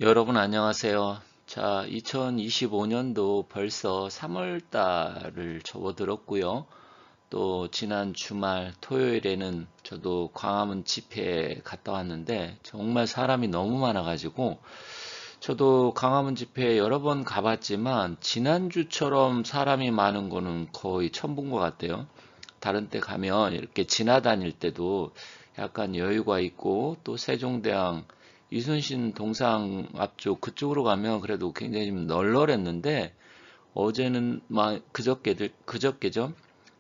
여러분 안녕하세요. 자, 2025년도 벌써 3월 달을 접어들었고요. 또 지난 주말 토요일에는 저도 광화문 집회에 갔다 왔는데 정말 사람이 너무 많아가지고 저도 광화문 집회에 여러 번 가봤지만 지난주처럼 사람이 많은 거는 거의 처음 본 것 같아요. 다른 때 가면 이렇게 지나다닐 때도 약간 여유가 있고 또 세종대왕 이순신 동상 앞쪽 그쪽으로 가면 그래도 굉장히 좀 널널했는데 어제는 막 그저께죠.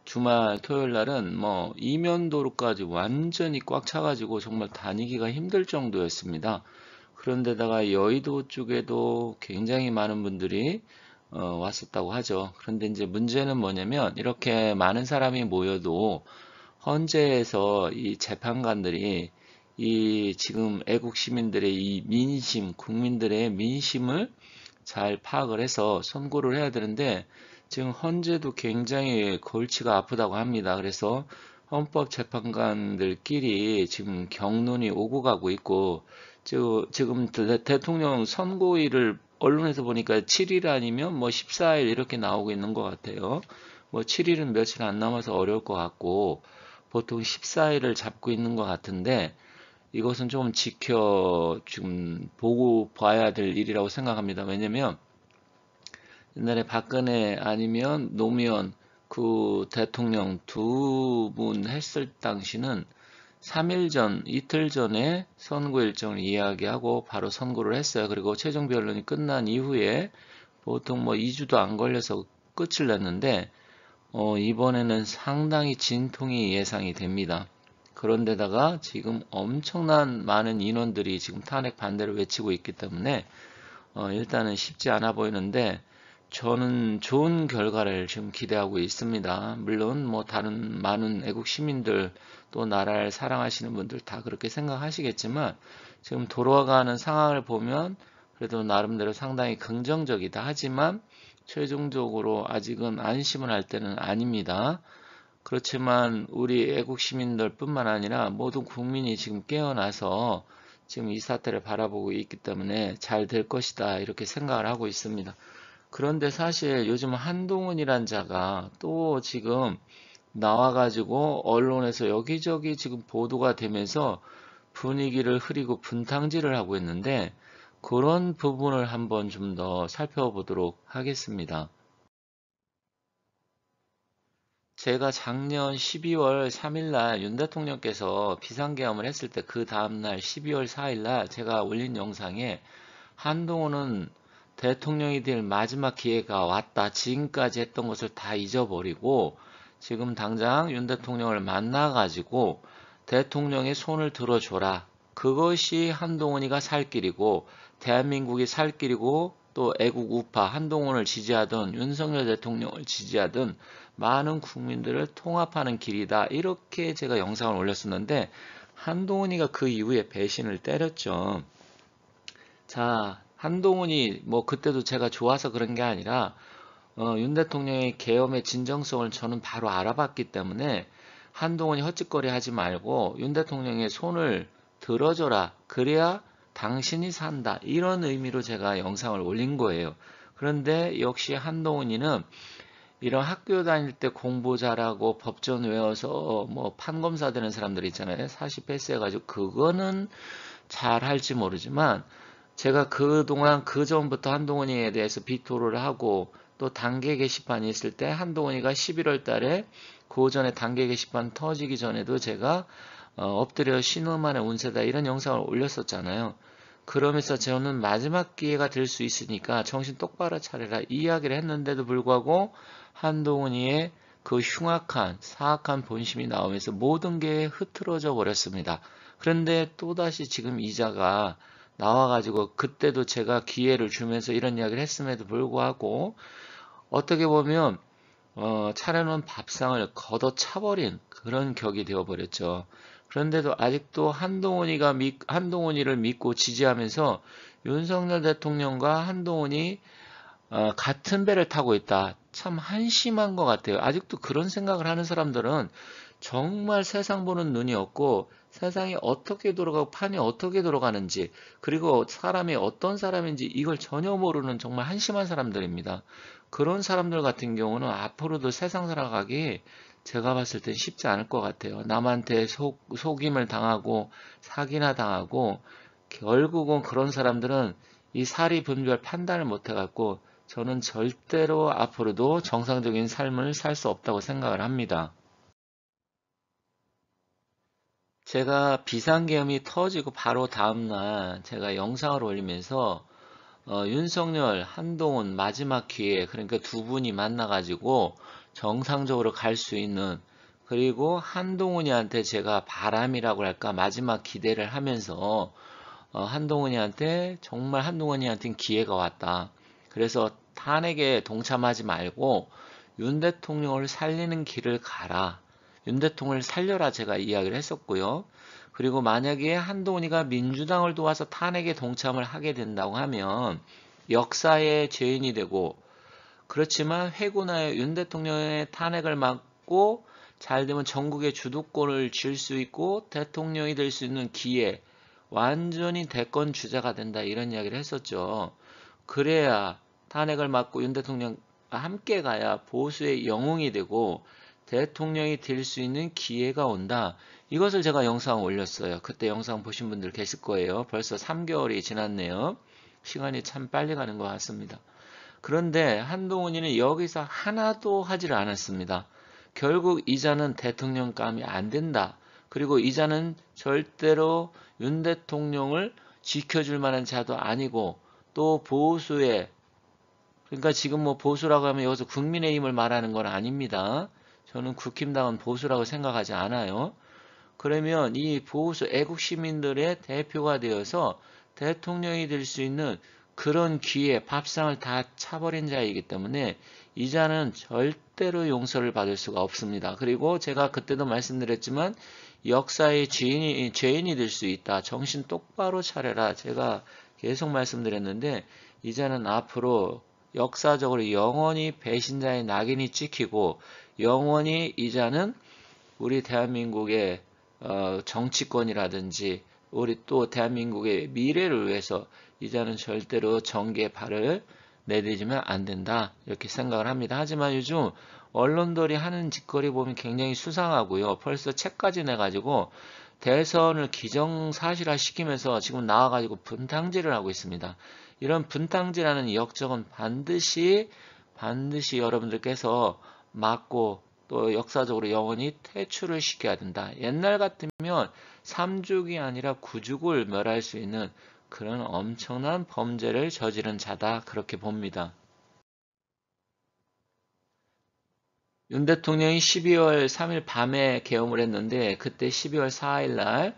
주말 토요일 날은 뭐 이면도로까지 완전히 꽉 차가지고 정말 다니기가 힘들 정도였습니다. 그런데다가 여의도 쪽에도 굉장히 많은 분들이 왔었다고 하죠. 그런데 이제 문제는 뭐냐면 이렇게 많은 사람이 모여도 헌재에서 이 재판관들이 이 지금 애국 시민들의 이 민심, 국민들의 민심을 잘 파악을 해서 선고를 해야 되는데 지금 헌재도 굉장히 골치가 아프다고 합니다. 그래서 헌법재판관들끼리 지금 경론이 오고 가고 있고 지금 대통령 선고일을 언론에서 보니까 7일 아니면 뭐 14일 이렇게 나오고 있는 것 같아요. 뭐 7일은 며칠 안 남아서 어려울 것 같고 보통 14일을 잡고 있는 것 같은데 이것은 좀 지금 보고 봐야 될 일이라고 생각합니다. 왜냐면 옛날에 박근혜 아니면 노무현 그 대통령 두 분 했을 당시는 3일 전, 이틀 전에 선고 일정을 이야기하고 바로 선고를 했어요. 그리고 최종 변론이 끝난 이후에 보통 뭐 2주도 안 걸려서 끝을 냈는데 이번에는 상당히 진통이 예상이 됩니다. 그런데다가 지금 엄청난 많은 인원들이 지금 탄핵 반대를 외치고 있기 때문에 일단은 쉽지 않아 보이는데 저는 좋은 결과를 지금 기대하고 있습니다. 물론 뭐 다른 많은 애국 시민들 또 나라를 사랑하시는 분들 다 그렇게 생각하시겠지만 지금 돌아가는 상황을 보면 그래도 나름대로 상당히 긍정적이다. 하지만 최종적으로 아직은 안심을 할 때는 아닙니다. 그렇지만 우리 애국 시민들 뿐만 아니라 모든 국민이 지금 깨어나서 지금 이 사태를 바라보고 있기 때문에 잘 될 것이다 이렇게 생각을 하고 있습니다. 그런데 사실 요즘 한동훈이란 자가 또 지금 나와가지고 언론에서 여기저기 지금 보도가 되면서 분위기를 흐리고 분탕질을 하고 있는데 그런 부분을 한번 좀 더 살펴보도록 하겠습니다. 제가 작년 12월 3일 날 윤 대통령께서 비상계엄을 했을 때 그 다음날 12월 4일 날 제가 올린 영상에 한동훈은 대통령이 될 마지막 기회가 왔다. 지금까지 했던 것을 다 잊어버리고 지금 당장 윤 대통령을 만나가지고 대통령의 손을 들어줘라. 그것이 한동훈이가 살 길이고 대한민국이 살 길이고 또 애국 우파 한동훈을 지지하던 윤석열 대통령을 지지하던 많은 국민들을 통합하는 길이다. 이렇게 제가 영상을 올렸었는데 한동훈이가 그 이후에 배신을 때렸죠. 자, 한동훈이 뭐 그때도 제가 좋아서 그런 게 아니라 윤 대통령의 계엄의 진정성을 저는 바로 알아봤기 때문에 한동훈이 헛짓거리 하지 말고 윤 대통령의 손을 들어줘라. 그래야 당신이 산다. 이런 의미로 제가 영상을 올린 거예요. 그런데 역시 한동훈이는 이런 학교 다닐 때 공부 잘하고 법전 외워서 뭐 판검사 되는 사람들 있잖아요. 40 패스해가지고 그거는 잘 할지 모르지만 제가 그동안 그 전부터 한동훈이에 대해서 비토를 하고 또 단계 게시판이 있을 때 한동훈이가 11월 달에 그 전에 단계 게시판 터지기 전에도 제가 엎드려 신음만의 운세다 이런 영상을 올렸었잖아요. 그러면서 저는 마지막 기회가 될 수 있으니까 정신 똑바로 차려라 이야기를 했는데도 불구하고 한동훈이의 그 흉악한 사악한 본심이 나오면서 모든 게 흐트러져 버렸습니다. 그런데 또다시 지금 이자가 나와가지고 그때도 제가 기회를 주면서 이런 이야기를 했음에도 불구하고 어떻게 보면 차려놓은 밥상을 걷어차버린 그런 격이 되어버렸죠. 그런데도 아직도 한동훈이를 믿고 지지하면서 윤석열 대통령과 한동훈이 같은 배를 타고 있다. 참 한심한 것 같아요. 아직도 그런 생각을 하는 사람들은 정말 세상 보는 눈이 없고 세상이 어떻게 돌아가고 판이 어떻게 돌아가는지, 그리고 사람이 어떤 사람인지 이걸 전혀 모르는 정말 한심한 사람들입니다. 그런 사람들 같은 경우는 앞으로도 세상 살아가기 제가 봤을 땐 쉽지 않을 것 같아요. 남한테 속임을 당하고 사기나 당하고, 결국은 그런 사람들은 이 사리 분별 판단을 못 해갖고 저는 절대로 앞으로도 정상적인 삶을 살 수 없다고 생각을 합니다. 제가 비상계엄이 터지고 바로 다음날 제가 영상을 올리면서 윤석열, 한동훈 마지막 기회, 그러니까 두 분이 만나가지고 정상적으로 갈 수 있는, 그리고 한동훈이한테 제가 바람이라고 할까 마지막 기대를 하면서 한동훈이한테, 정말 한동훈이한테는 기회가 왔다. 그래서 탄핵에 동참하지 말고 윤 대통령을 살리는 길을 가라. 윤 대통령을 살려라, 제가 이야기를 했었고요. 그리고 만약에 한동훈이가 민주당을 도와서 탄핵에 동참을 하게 된다고 하면 역사의 죄인이 되고, 그렇지만 회고나의 윤 대통령의 탄핵을 막고 잘 되면 전국의 주도권을 쥘 수 있고 대통령이 될 수 있는 기회, 완전히 대권 주자가 된다, 이런 이야기를 했었죠. 그래야 탄핵을 막고 윤 대통령과 함께 가야 보수의 영웅이 되고 대통령이 될 수 있는 기회가 온다. 이것을 제가 영상 올렸어요. 그때 영상 보신 분들 계실 거예요. 벌써 3개월이 지났네요. 시간이 참 빨리 가는 것 같습니다. 그런데 한동훈이는 여기서 하나도 하지를 않았습니다. 결국 이자는 대통령감이 안 된다. 그리고 이자는 절대로 윤 대통령을 지켜줄 만한 자도 아니고, 또 보수의, 그러니까 지금 뭐 보수라고 하면 여기서 국민의힘을 말하는 건 아닙니다. 저는 국힘당은 보수라고 생각하지 않아요. 그러면 이 보수 애국 시민들의 대표가 되어서 대통령이 될 수 있는 그런 기회, 밥상을 다 차버린 자이기 때문에 이자는 절대로 용서를 받을 수가 없습니다. 그리고 제가 그때도 말씀드렸지만 역사의 죄인이 될 수 있다. 정신 똑바로 차려라. 제가 계속 말씀드렸는데, 이자는 앞으로 역사적으로 영원히 배신자의 낙인이 찍히고, 영원히 이자는 우리 대한민국의 정치권이라든지 우리 또 대한민국의 미래를 위해서 이자는 절대로 정계에 발을 내디디면 안 된다, 이렇게 생각을 합니다. 하지만 요즘 언론들이 하는 짓거리 보면 굉장히 수상하고요. 벌써 책까지 내가지고 대선을 기정사실화 시키면서 지금 나와가지고 분탕질을 하고 있습니다. 이런 분탕질하는 역적은 반드시 여러분들께서 막고 또 역사적으로 영원히 퇴출을 시켜야 된다. 옛날 같으면 3죽이 아니라 9죽을 멸할 수 있는 그런 엄청난 범죄를 저지른 자다, 그렇게 봅니다. 윤 대통령이 12월 3일 밤에 계엄을 했는데, 그때 12월 4일 날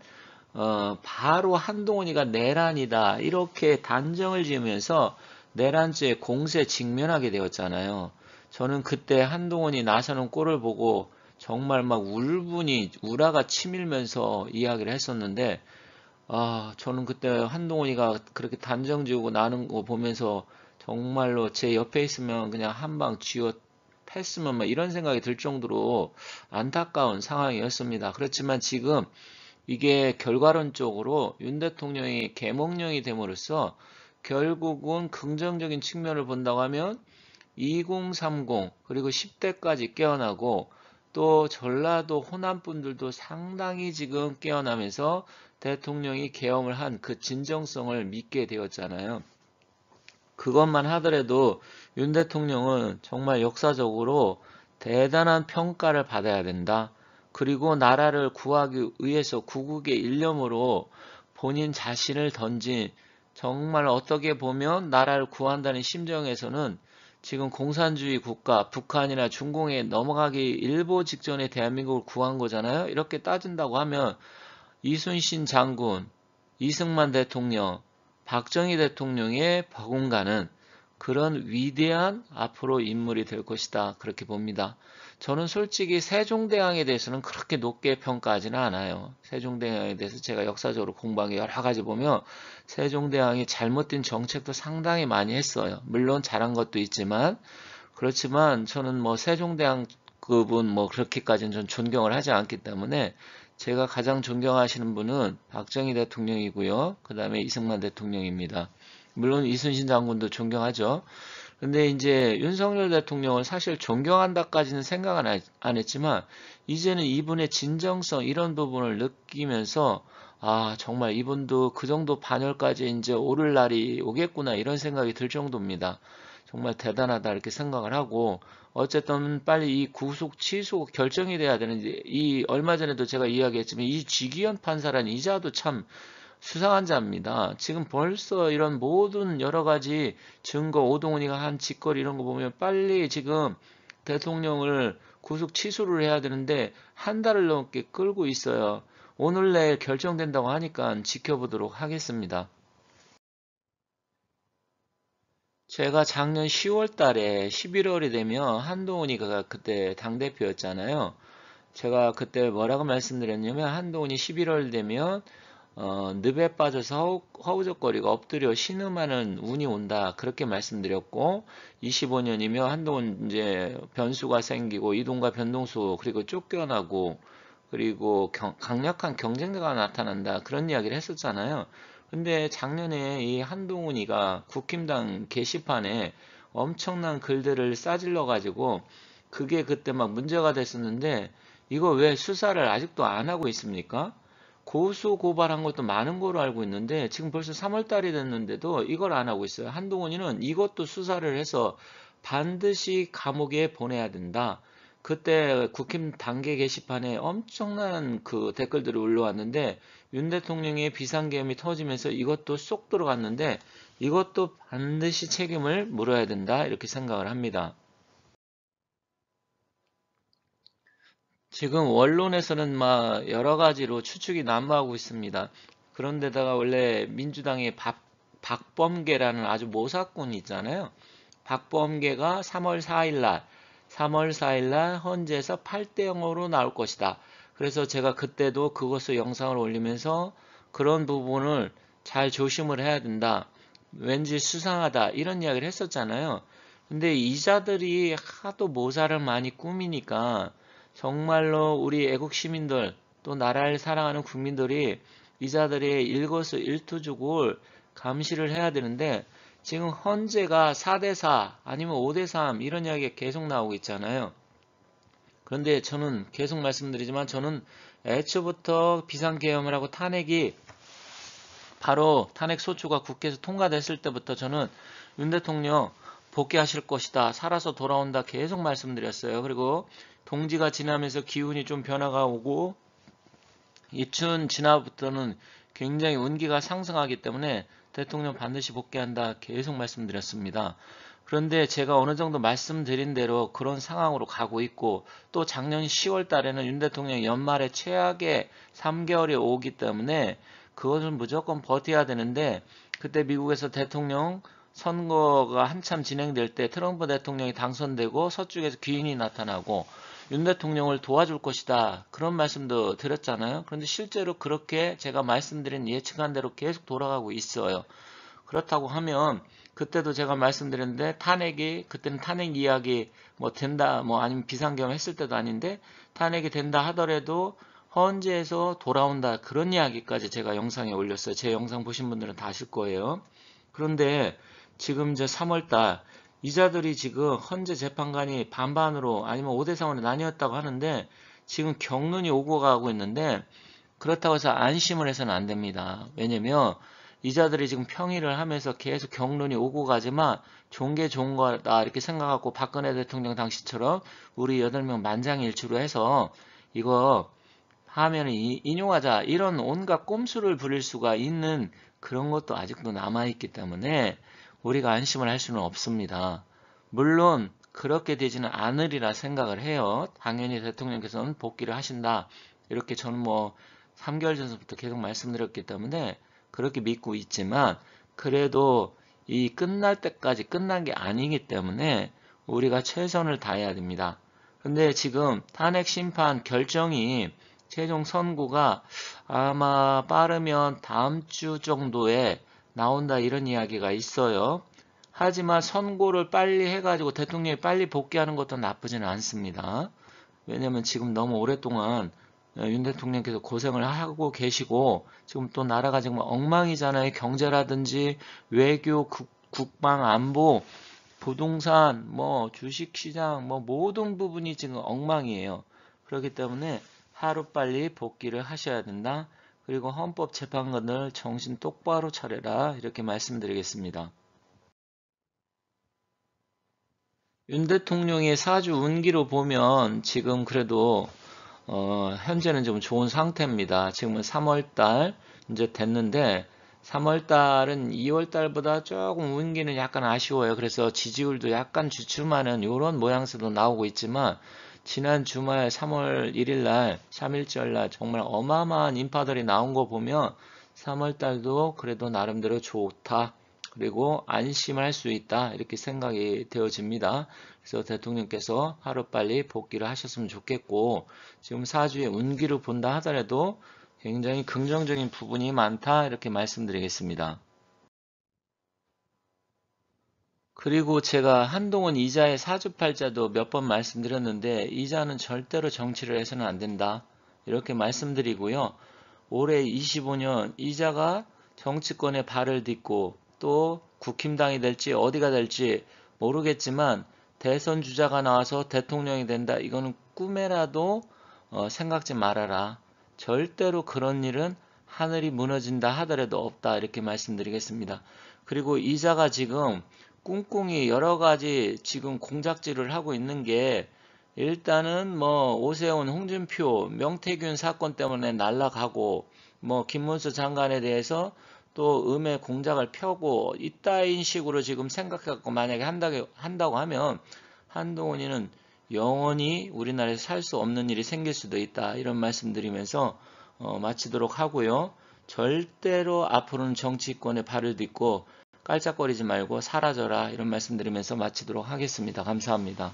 바로 한동훈이가 내란이다, 이렇게 단정을 지으면서 내란죄 공세 직면하게 되었잖아요. 저는 그때 한동훈이 나서는 꼴을 보고 정말 막 우라가 치밀면서 이야기를 했었는데, 저는 그때 한동훈이가 그렇게 단정 지우고 나는 거 보면서 정말로 제 옆에 있으면 그냥 한 방 쥐어 팼으면 막 이런 생각이 들 정도로 안타까운 상황이었습니다. 그렇지만 지금 이게 결과론적으로 윤 대통령이 계몽령이 됨으로써 결국은 긍정적인 측면을 본다고 하면 2030 그리고 10대까지 깨어나고, 또 전라도 호남 분들도 상당히 지금 깨어나면서 대통령이 계엄을 한 그 진정성을 믿게 되었잖아요. 그것만 하더라도 윤 대통령은 정말 역사적으로 대단한 평가를 받아야 된다. 그리고 나라를 구하기 위해서 구국의 일념으로 본인 자신을 던진, 정말 어떻게 보면 나라를 구한다는 심정에서는 지금 공산주의 국가 북한이나 중공에 넘어가기 일보 직전에 대한민국을 구한 거잖아요. 이렇게 따진다고 하면 이순신 장군, 이승만 대통령, 박정희 대통령의 버금가는 그런 위대한 앞으로 인물이 될 것이다, 그렇게 봅니다. 저는 솔직히 세종대왕에 대해서는 그렇게 높게 평가하지는 않아요. 세종대왕에 대해서 제가 역사적으로 공부한 게 여러 가지 보면 세종대왕이 잘못된 정책도 상당히 많이 했어요. 물론 잘한 것도 있지만, 그렇지만 저는 뭐 세종대왕급은 뭐 그렇게까지는 전 존경을 하지 않기 때문에 제가 가장 존경하시는 분은 박정희 대통령이고요. 그 다음에 이승만 대통령입니다. 물론 이순신 장군도 존경하죠. 근데 이제 윤석열 대통령을 사실 존경한다까지는 생각은 안 했지만 이제는 이분의 진정성 이런 부분을 느끼면서 아 정말 이분도 그 정도 반열까지 이제 오를 날이 오겠구나 이런 생각이 들 정도입니다. 정말 대단하다 이렇게 생각을 하고 어쨌든 빨리 이 구속 취소 결정이 돼야 되는데 이 얼마 전에도 제가 이야기했지만 이 지기현 판사라는 이자도 참 수상한 자입니다. 지금 벌써 이런 모든 여러 가지 증거 오동훈이가 한 짓거리 이런 거 보면 빨리 지금 대통령을 구속 취소를 해야 되는데 한 달을 넘게 끌고 있어요. 오늘 내일 결정된다고 하니까 지켜보도록 하겠습니다. 제가 작년 10월 달에 11월이 되면 한동훈이가 그때 당대표였잖아요. 제가 그때 뭐라고 말씀드렸냐면 한동훈이 11월 되면 늪에 빠져서 허우적거리고 엎드려 신음하는 운이 온다. 그렇게 말씀드렸고 25년이면 한동훈 이제 변수가 생기고 이동과 변동수 그리고 쫓겨나고 그리고 강력한 경쟁자가 나타난다. 그런 이야기를 했었잖아요. 근데 작년에 이 한동훈이가 국힘당 게시판에 엄청난 글들을 싸질러 가지고 그게 그때 막 문제가 됐었는데 이거 왜 수사를 아직도 안 하고 있습니까? 고소 고발한 것도 많은 거로 알고 있는데 지금 벌써 3월 달이 됐는데도 이걸 안 하고 있어요. 한동훈이는 이것도 수사를 해서 반드시 감옥에 보내야 된다. 그때 국힘 당계 게시판에 엄청난 그 댓글들이 올라왔는데 윤 대통령의 비상계엄이 터지면서 이것도 쏙 들어갔는데 이것도 반드시 책임을 물어야 된다. 이렇게 생각을 합니다. 지금 원론에서는 막 여러 가지로 추측이 난무하고 있습니다. 그런데다가 원래 민주당의 박범계라는 아주 모사꾼이 있잖아요. 박범계가 3월 4일 날 헌재에서 8대 0으로 나올 것이다. 그래서 제가 그때도 그것을 영상을 올리면서 그런 부분을 잘 조심을 해야 된다. 왠지 수상하다. 이런 이야기를 했었잖아요. 근데 이자들이 하도 모사를 많이 꾸미니까 정말로 우리 애국 시민들 또 나라를 사랑하는 국민들이 이자들의 일거수일투족을 감시를 해야 되는데 지금 헌재가 4대4 아니면 5대3 이런 이야기가 계속 나오고 있잖아요. 그런데 저는 계속 말씀드리지만 저는 애초부터 비상계엄을 하고 탄핵이 바로 탄핵 소추가 국회에서 통과됐을 때부터 저는 윤 대통령 복귀하실 것이다. 살아서 돌아온다. 계속 말씀드렸어요. 그리고 동지가 지나면서 기운이 좀 변화가 오고 입춘 지나부터는 굉장히 운기가 상승하기 때문에 대통령 반드시 복귀한다. 계속 말씀드렸습니다. 그런데 제가 어느 정도 말씀드린 대로 그런 상황으로 가고 있고 또 작년 10월 달에는 윤 대통령 연말에 최악의 3개월이 오기 때문에 그것은 무조건 버텨야 되는데 그때 미국에서 대통령 선거가 한참 진행될 때 트럼프 대통령이 당선되고 서쪽에서 귀인이 나타나고 윤 대통령을 도와줄 것이다. 그런 말씀도 드렸잖아요. 그런데 실제로 그렇게 제가 말씀드린 예측한 대로 계속 돌아가고 있어요. 그렇다고 하면 그때도 제가 말씀드렸는데 탄핵이 그때는 탄핵 이야기 뭐 된다 뭐 아니면 비상계엄 했을 때도 아닌데 탄핵이 된다 하더라도 헌재에서 돌아온다 그런 이야기까지 제가 영상에 올렸어요. 제 영상 보신 분들은 다 아실 거예요. 그런데 지금 이제 3월달 이자들이 지금 헌재 재판관이 반반으로 아니면 5대3으로 나뉘었다고 하는데 지금 경론이 오고 가고 있는데 그렇다고 해서 안심을 해서는 안 됩니다. 왜냐면 이자들이 지금 평의를 하면서 계속 경론이 오고 가지만 좋은 게 좋은 거다 이렇게 생각하고 박근혜 대통령 당시처럼 우리 8명 만장일치로 해서 이거 하면 인용하자 이런 온갖 꼼수를 부릴 수가 있는 그런 것도 아직도 남아있기 때문에 우리가 안심을 할 수는 없습니다. 물론 그렇게 되지는 않으리라 생각을 해요. 당연히 대통령께서는 복귀를 하신다. 이렇게 저는 뭐 3개월 전부터 계속 말씀드렸기 때문에 그렇게 믿고 있지만 그래도 이 끝날 때까지 끝난 게 아니기 때문에 우리가 최선을 다해야 됩니다. 근데 지금 탄핵 심판 결정이 최종 선고가 아마 빠르면 다음 주 정도에 나온다 이런 이야기가 있어요. 하지만 선고를 빨리 해가지고 대통령이 빨리 복귀하는 것도 나쁘지는 않습니다. 왜냐면 지금 너무 오랫동안 윤 대통령께서 고생을 하고 계시고 지금 또 나라가 정말 엉망이잖아요. 경제라든지 외교, 국방, 안보, 부동산, 뭐 주식시장, 뭐 모든 부분이 지금 엉망이에요. 그렇기 때문에 하루빨리 복귀를 하셔야 된다. 그리고 헌법재판관을 정신 똑바로 차려라. 이렇게 말씀드리겠습니다. 윤 대통령의 사주 운기로 보면 지금 그래도 현재는 좀 좋은 상태입니다. 지금은 3월달 이제 됐는데 3월달은 2월달보다 조금 운기는 약간 아쉬워요. 그래서 지지율도 약간 주춤하는 이런 모양새도 나오고 있지만 지난 주말 3월 1일날 3일절날 정말 어마어마한 인파들이 나온 거 보면 3월달도 그래도 나름대로 좋다. 그리고 안심할 수 있다. 이렇게 생각이 되어집니다. 그래서 대통령께서 하루빨리 복귀를 하셨으면 좋겠고 지금 사주의 운기를 본다 하더라도 굉장히 긍정적인 부분이 많다. 이렇게 말씀드리겠습니다. 그리고 제가 한동훈 이자의 사주팔자도 몇 번 말씀드렸는데 이자는 절대로 정치를 해서는 안 된다. 이렇게 말씀드리고요. 올해 25년 이자가 정치권에 발을 딛고 또 국힘당이 될지 어디가 될지 모르겠지만 대선 주자가 나와서 대통령이 된다. 이거는 꿈에라도 생각지 말아라. 절대로 그런 일은 하늘이 무너진다 하더라도 없다. 이렇게 말씀드리겠습니다. 그리고 이자가 지금 꿍꿍이 여러 가지 지금 공작질을 하고 있는 게 일단은 뭐 오세훈, 홍준표, 명태균 사건 때문에 날아가고 뭐 김문수 장관에 대해서 또 음해 공작을 펴고 이따인 식으로 지금 생각해갖고 만약에 한다고 하면 한동훈이는 영원히 우리나라에서 살 수 없는 일이 생길 수도 있다. 이런 말씀드리면서 마치도록 하고요. 절대로 앞으로는 정치권에 발을 딛고 깔짝거리지 말고 사라져라. 이런 말씀드리면서 마치도록 하겠습니다. 감사합니다.